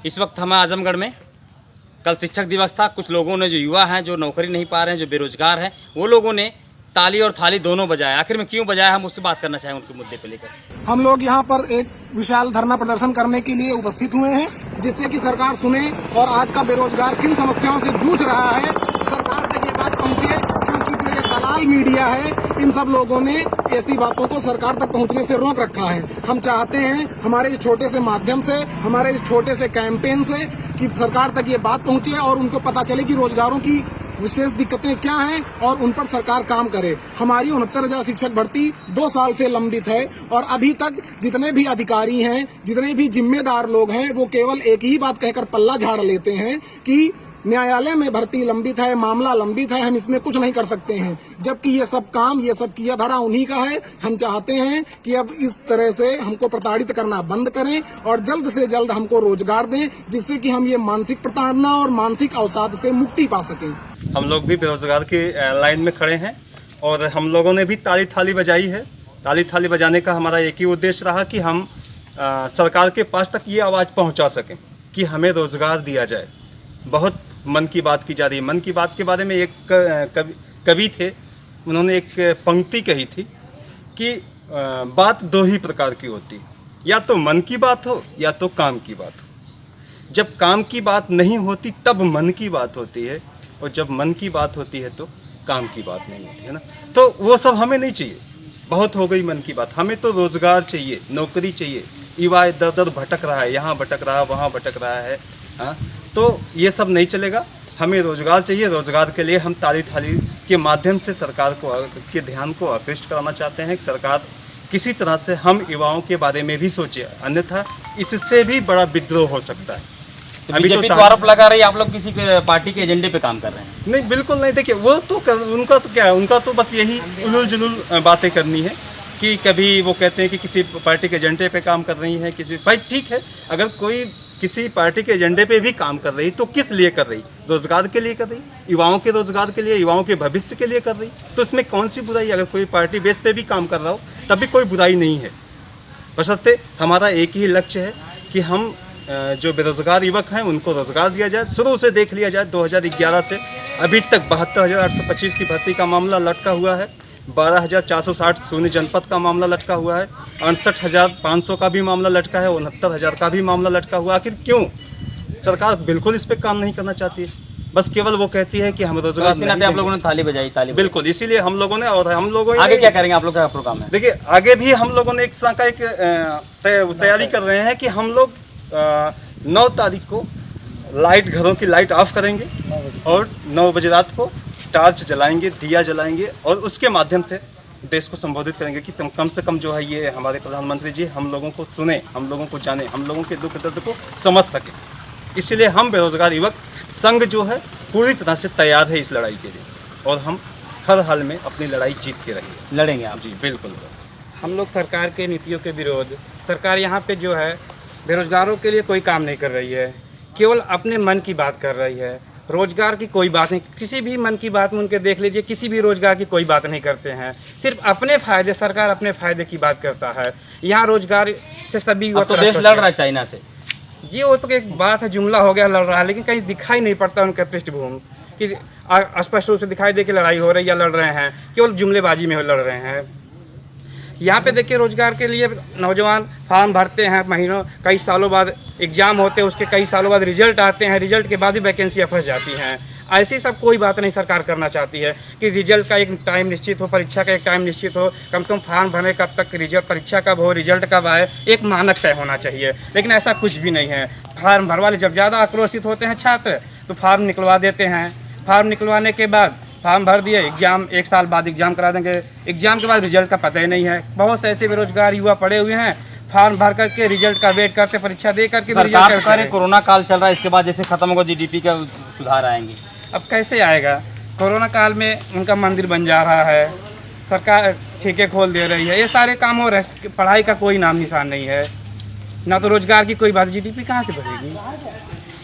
इस वक्त हम आजमगढ़ में, कल शिक्षक दिवस था। कुछ लोगों ने, जो युवा हैं, जो नौकरी नहीं पा रहे हैं, जो बेरोजगार हैं, वो लोगों ने ताली और थाली दोनों बजाया। आखिर में क्यों बजाया, हम उससे बात करना चाहें उनके मुद्दे पे लेकर। हम लोग यहाँ पर एक विशाल धरना प्रदर्शन करने के लिए उपस्थित हुए हैं, जिससे कि सरकार सुने और आज का बेरोजगार किन समस्याओं से जूझ रहा है, सरकार तक ये बात पहुँचे। क्योंकि जो ये दलाल मीडिया है, इन सब लोगों ने ऐसी बातों को सरकार तक पहुँचने से रोक रखा है। हम चाहते हैं हमारे इस छोटे से माध्यम से, हमारे इस छोटे से कैंपेन से, कि सरकार तक ये बात पहुँचे और उनको पता चले कि रोजगारों की विशेष दिक्कतें क्या हैं और उन पर सरकार काम करे। हमारी 69,000 शिक्षक भर्ती 2 साल से लंबित है और अभी तक जितने भी अधिकारी हैं, जितने भी जिम्मेदार लोग हैं, वो केवल एक ही बात कहकर पल्ला झाड़ लेते हैं कि न्यायालय में भर्ती लंबित है, मामला लंबित है, हम इसमें कुछ नहीं कर सकते हैं। जबकि ये सब काम, ये सब किया धरा उन्हीं का है। हम चाहते हैं कि अब इस तरह से हमको प्रताड़ित करना बंद करें और जल्द से जल्द हमको रोजगार दें, जिससे कि हम ये मानसिक प्रताड़ना और मानसिक अवसाद से मुक्ति पा सकें। हम लोग भी बेरोजगार की लाइन में खड़े हैं और हम लोगों ने भी ताली थाली बजाई है। ताली थाली बजाने का हमारा एक ही उद्देश्य रहा कि हम सरकार के पास तक ये आवाज़ पहुंचा सकें कि हमें रोजगार दिया जाए। बहुत मन की बात की जा रही है। मन की बात के बारे में एक कवि थे, उन्होंने एक पंक्ति कही थी कि बात 2 ही प्रकार की होती है, या तो मन की बात हो या तो काम की बात हो। जब काम की बात नहीं होती तब मन की बात होती है, और जब मन की बात होती है तो काम की बात नहीं होती है ना। तो वो सब हमें नहीं चाहिए, बहुत हो गई मन की बात। हमें तो रोज़गार चाहिए, नौकरी चाहिए। युवा दर दर भटक रहा है, यहाँ भटक रहा है, वहाँ भटक रहा है, हाँ। तो ये सब नहीं चलेगा, हमें रोज़गार चाहिए। रोज़गार के लिए हम ताली थाली के माध्यम से सरकार को के ध्यान को आकृष्ट कराना चाहते हैं कि सरकार किसी तरह से हम युवाओं के बारे में भी सोचे, अन्यथा इससे भी बड़ा विद्रोह हो सकता है। तो बीजेपी तो आरोप लगा रही है आप लोग किसी पार्टी के एजेंडे पे काम कर रहे हैं। नहीं, बिल्कुल नहीं। देखिए, वो तो उनका तो क्या है, उनका तो बस यही उलूल जुलूल बातें करनी है कि कभी वो कहते हैं कि किसी पार्टी के एजेंडे पे काम कर रही हैं, किसी भाई ठीक है, अगर कोई किसी पार्टी के एजेंडे पे भी काम कर रही तो किस लिए कर रही? रोजगार के लिए कर रही, युवाओं के रोजगार के लिए, युवाओं के भविष्य के लिए कर रही। तो इसमें कौन सी बुराई? अगर कोई पार्टी बेस पे भी काम कर रहा हो तब भी कोई बुराई नहीं है। बशर्ते हमारा एक ही लक्ष्य है कि हम जो बेरोजगार युवक हैं उनको रोजगार दिया जाए। शुरू से देख लिया जाए, 2011 से अभी तक 72,825 की भर्ती का मामला लटका हुआ है, 12,460 शून्य जनपद का मामला लटका हुआ है, 68,500 का भी मामला लटका है, 69,000 का भी मामला लटका हुआ। आखिर क्यों? सरकार बिल्कुल इस पर काम नहीं करना चाहती है, बस केवल वो कहती है कि हम रोजगार तो आप लोगों ने ताली बजाई, ताली बिल्कुल, इसीलिए हम लोगों ने, और हम लोगों आगे क्या करेंगे आप लोग का प्रोग्राम है? देखिए, आगे भी हम लोगों ने एक तरह का एक तैयारी कर रहे हैं कि हम लोग 9 तारीख को घरों की लाइट ऑफ करेंगे और 9 बजे रात को टार्च जलाएंगे, दिया जलाएंगे और उसके माध्यम से देश को संबोधित करेंगे कि कम से कम जो है ये हमारे प्रधानमंत्री जी हम लोगों को सुने, हम लोगों को जाने, हम लोगों के दुख दर्द को समझ सके। इसलिए हम बेरोजगार युवक संघ जो है पूरी तरह से तैयार है इस लड़ाई के लिए, और हम हर हाल में अपनी लड़ाई जीत के रहेंगे। लड़ेंगे आप? जी बिल्कुल। हम लोग सरकार के नीतियों के विरोध, सरकार यहाँ पे जो है बेरोजगारों के लिए कोई काम नहीं कर रही है, केवल अपने मन की बात कर रही है। रोजगार की कोई बात नहीं, किसी भी मन की बात में उनके देख लीजिए, किसी भी रोजगार की कोई बात नहीं करते हैं। सिर्फ अपने फायदे, सरकार अपने फायदे की बात करता है। यहाँ रोजगार से सभी तो देश लड़ रहा है चाइना से, जी वो तो एक बात है, जुमला हो गया लड़ रहा है, लेकिन कहीं दिखाई नहीं पड़ता उनका पृष्ठभूमि कि स्पष्ट रूप से दिखाई दे कि लड़ाई हो रही है या लड़ रहे हैं, केवल जुमलेबाजी में लड़ रहे हैं। यहाँ पे देखिए, रोजगार के लिए नौजवान फॉर्म भरते हैं, महीनों कई सालों बाद एग्जाम होते हैं, उसके कई सालों बाद रिजल्ट आते हैं, रिजल्ट के बाद भी वैकेंसियाँ फंस जाती हैं। ऐसी सब कोई बात नहीं सरकार करना चाहती है कि रिजल्ट का एक टाइम निश्चित हो, परीक्षा का एक टाइम निश्चित हो, कम से कम फॉर्म भरने कब तक, रिजल्ट परीक्षा कब हो, रिजल्ट कब आए, एक मानक तय होना चाहिए। लेकिन ऐसा कुछ भी नहीं है। फॉर्म भरवा ले, जब ज़्यादा आक्रोशित होते हैं छात्र तो फॉर्म निकलवा देते हैं, फॉर्म निकलवाने के बाद फॉर्म भर दिए, एग्जाम 1 साल बाद एग्जाम करा देंगे, एग्जाम के बाद रिजल्ट का पता ही नहीं है। बहुत से ऐसे बेरोजगार युवा पड़े हुए हैं, फॉर्म भर करके रिजल्ट का वेट करते, परीक्षा दे करके सरकार कह रही कोरोना काल चल रहा है, इसके बाद जैसे खत्म होगा जीडीपी का सुधार आएंगे। अब कैसे आएगा? कोरोना काल में उनका मंदिर बन जा रहा है, सरकार ठेके खोल दे रही है, ये सारे काम हो रहे हैं, पढ़ाई का कोई नाम निशान नहीं है, ना तो रोजगार की कोई बात। जीडीपी कहाँ से बढ़ेगी?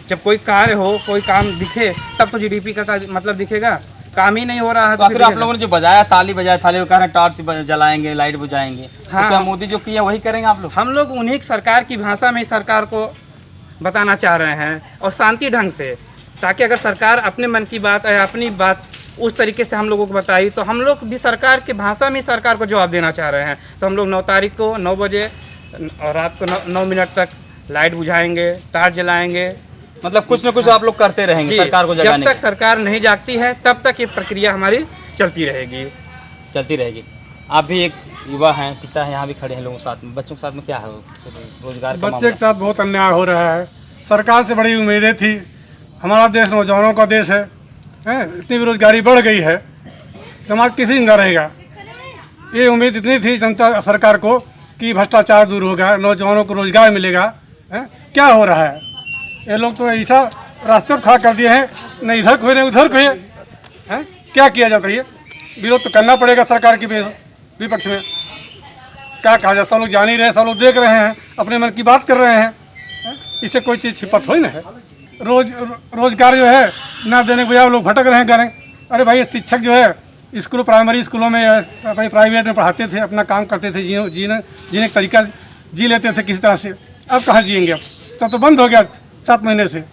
जब कोई कार्य हो, कोई काम दिखे तब तो जीडीपी का मतलब दिखेगा। काम ही नहीं हो रहा है। तो फिर आप लोगों ने जो बजाया, ताली बजाया, थाली वो कह रहे हैं टॉर्च जलाएंगे, लाइट बुझाएंगे, हाँ। तो क्या मोदी जो किया वही करेंगे आप लोग? हम लोग उन्हीं सरकार की भाषा में सरकार को बताना चाह रहे हैं और शांति ढंग से, ताकि अगर सरकार अपने मन की बात या अपनी बात उस तरीके से हम लोगों को बताई तो हम लोग भी सरकार की भाषा में सरकार को जवाब देना चाह रहे हैं। तो हम लोग 9 तारीख को 9 बजे और रात को 9 मिनट तक लाइट बुझाएंगे, तार जलाएंगे। मतलब कुछ न कुछ आप लोग करते रहेंगे सरकार को जब जगाने तक सरकार नहीं जागती है तब तक ये प्रक्रिया हमारी चलती रहेगी। आप भी एक युवा हैं, पिता हैं, यहाँ भी खड़े हैं लोगों के साथ में, बच्चों के साथ में क्या है रोजगार का बच्चे के साथ बहुत अन्याय हो रहा है। सरकार से बड़ी उम्मीदें थी। हमारा देश नौजवानों का देश है, इतनी बेरोजगारी बढ़ गई है, समाज किसी जिंदा रहेगा। ये उम्मीद इतनी थी जनता सरकार को कि भ्रष्टाचार दूर होगा, नौजवानों को रोजगार मिलेगा। क्या हो रहा है? ये लोग तो ऐसा रास्ते पर खड़ा कर दिए हैं, न इधर खोए न उधर खोए। क्या किया जाता है? विरोध तो करना पड़ेगा सरकार की विपक्ष में। क्या कहा जाए, सब लोग जान ही रहे हैं, सब लोग देख रहे हैं, अपने मन की बात कर रहे हैं। इससे कोई चीज़ छिपत हो ही ना है। रोजगार जो है ना देने के बजाय लोग भटक रहे हैं करें। अरे भाई, शिक्षक जो है स्कूलों, प्राइमरी स्कूलों में अपनी प्राइवेट में पढ़ाते थे, अपना काम करते थे, जीने का तरीका जी लेते थे किसी तरह से। अब कहाँ जिएंगे? अब तो बंद हो गया 7 महीने से।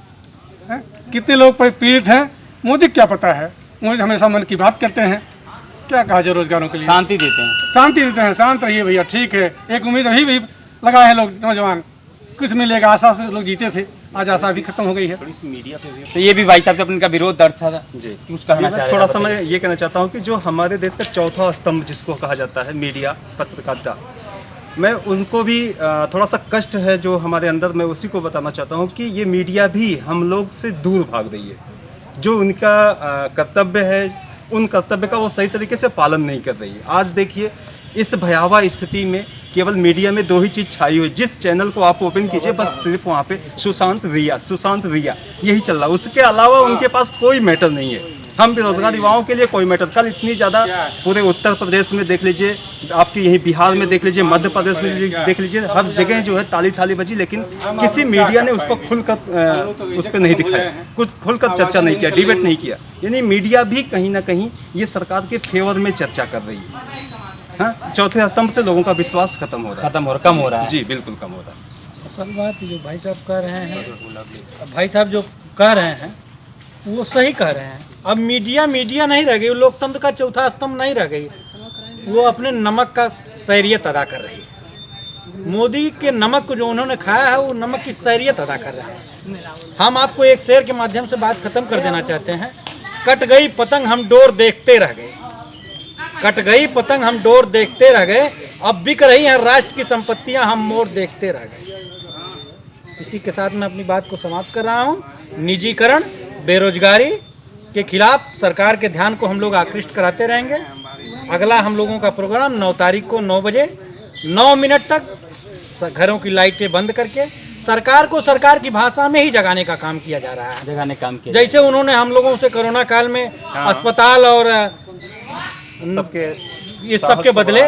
कितने लोग पीड़ित हैं, मोदी क्या पता है। मोदी हमेशा मन की बात करते हैं। क्या कहा जाए, रोजगारों के लिए शांति देते हैं। शांत रहिए भैया, ठीक है। एक उम्मीद अभी भी लगाए हैं लोग, नौजवान कुछ मिलेगा, आशा से लोग जीते थे, आज आशा भी खत्म हो गई है। तो ये भी भाई साहब से अपने का विरोध दर्ज था जी। कुछ कहना चाह रहे हैं? थोड़ा सा मैं ये कहना चाहता हूँ कि जो हमारे देश का चौथा स्तंभ जिसको कहा जाता है, मीडिया, पत्रकारिता, मैं उनको भी थोड़ा सा कष्ट है जो हमारे अंदर, मैं उसी को बताना चाहता हूँ कि ये मीडिया भी हम लोग से दूर भाग रही है। जो उनका कर्तव्य है, उन कर्तव्य का वो सही तरीके से पालन नहीं कर रही है। आज देखिए, इस भयावह स्थिति में केवल मीडिया में 2 ही चीज़ छाई हुई। जिस चैनल को आप ओपन कीजिए, बस सिर्फ वहाँ पे सुशांत रिया यही चल रहा है। उसके अलावा उनके पास कोई मैटर नहीं है। हम बेरोजगार युवाओं के लिए कोई मैटर, कल इतनी ज़्यादा पूरे उत्तर प्रदेश में देख लीजिए, आपके यही बिहार में देख लीजिए, मध्य प्रदेश में देख लीजिए, हर जगह जो है ताली थाली बजी, लेकिन किसी मीडिया ने उसको खुलकर उस पर नहीं दिखाया, कुछ खुलकर चर्चा नहीं किया, डिबेट नहीं किया। यानी मीडिया भी कहीं ना कहीं ये सरकार के फेवर में चर्चा कर रही है। हाँ, चौथे स्तंभ से लोगों का विश्वास कम हो रहा है। जी, बिल्कुल कम हो रहा है। असल बात जो भाई साहब कह रहे हैं, भाई साहब जो कह रहे हैं वो सही कह रहे हैं। अब मीडिया नहीं रह गई, लोकतंत्र का चौथा स्तंभ नहीं रह गई, वो अपने नमक का सैरियत अदा कर रही है। मोदी के नमक को जो उन्होंने खाया है, वो नमक की सैरियत अदा कर रहे हैं। हम आपको एक शेर के माध्यम से बात खत्म कर देना चाहते हैं। कट गई पतंग हम डोर देखते रह गए, कट गई पतंग हम डोर देखते रह गए, अब बिक रही हैं राष्ट्र की संपत्तियां, हम मोर देखते रह गए। इसी के साथ मैं अपनी बात को समाप्त कर रहा हूँ। निजीकरण, बेरोजगारी के खिलाफ सरकार के ध्यान को हम लोग आकृष्ट कराते रहेंगे। अगला हम लोगों का प्रोग्राम 9 तारीख को 9 बजे 9 मिनट तक घरों की लाइटें बंद करके सरकार को सरकार की भाषा में ही जगाने का काम किया जा रहा है। जैसे उन्होंने हम लोगों से कोरोना काल में अस्पताल और सबके बदले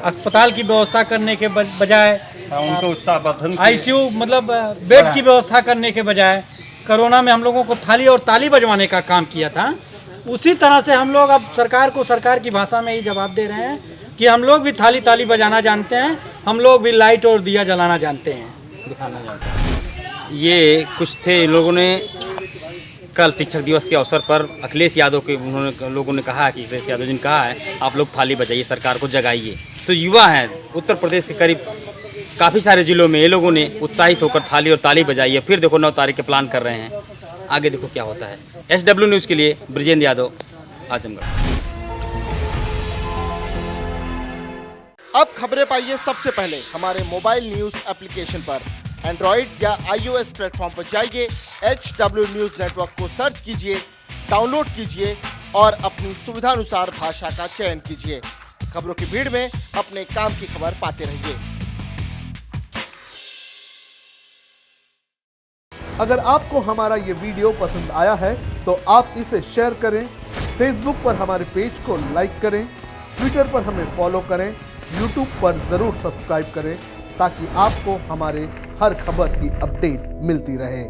अस्पताल की व्यवस्था करने के बजाय, उनको उत्साहवर्धन ICU मतलब बेड की व्यवस्था करने के बजाय कोरोना में हम लोगों को थाली और ताली बजवाने का काम किया था। उसी तरह से हम लोग अब सरकार को सरकार की भाषा में ही जवाब दे रहे हैं कि हम लोग भी थाली ताली बजाना जानते हैं, हम लोग भी लाइट और दिया जलाना जानते हैं, दिखाना जानते हैं। ये कुछ थे लोगों ने कल शिक्षक दिवस के अवसर पर अखिलेश यादव के लोगों ने कहा कि अखिलेश यादव जी ने कहा है आप लोग थाली बजाइए, सरकार को जगाइए। तो युवा हैं उत्तर प्रदेश के करीब काफ़ी सारे ज़िलों में, ये लोगों ने उत्साहित होकर थाली और ताली बजाई है। फिर देखो 9 तारीख के प्लान कर रहे हैं, आगे देखो क्या होता है। SW न्यूज़ के लिए ब्रिजेंद्र यादव, आजमगढ़। अब खबरें पाइए सबसे पहले हमारे मोबाइल न्यूज़ एप्लीकेशन पर। एंड्रॉइड या iOS प्लेटफॉर्म पर जाइए, HW न्यूज़ नेटवर्क को सर्च कीजिए, डाउनलोड कीजिए और अपनी सुविधानुसार भाषा का चयन कीजिए। खबरों की भीड़ में अपने काम की खबर पाते रहिए। अगर आपको हमारा ये वीडियो पसंद आया है तो आप इसे शेयर करें, फेसबुक पर हमारे पेज को लाइक करें, ट्विटर पर हमें फॉलो करें, यूट्यूब पर ज़रूर सब्सक्राइब करें ताकि आपको हमारे हर खबर की अपडेट मिलती रहे।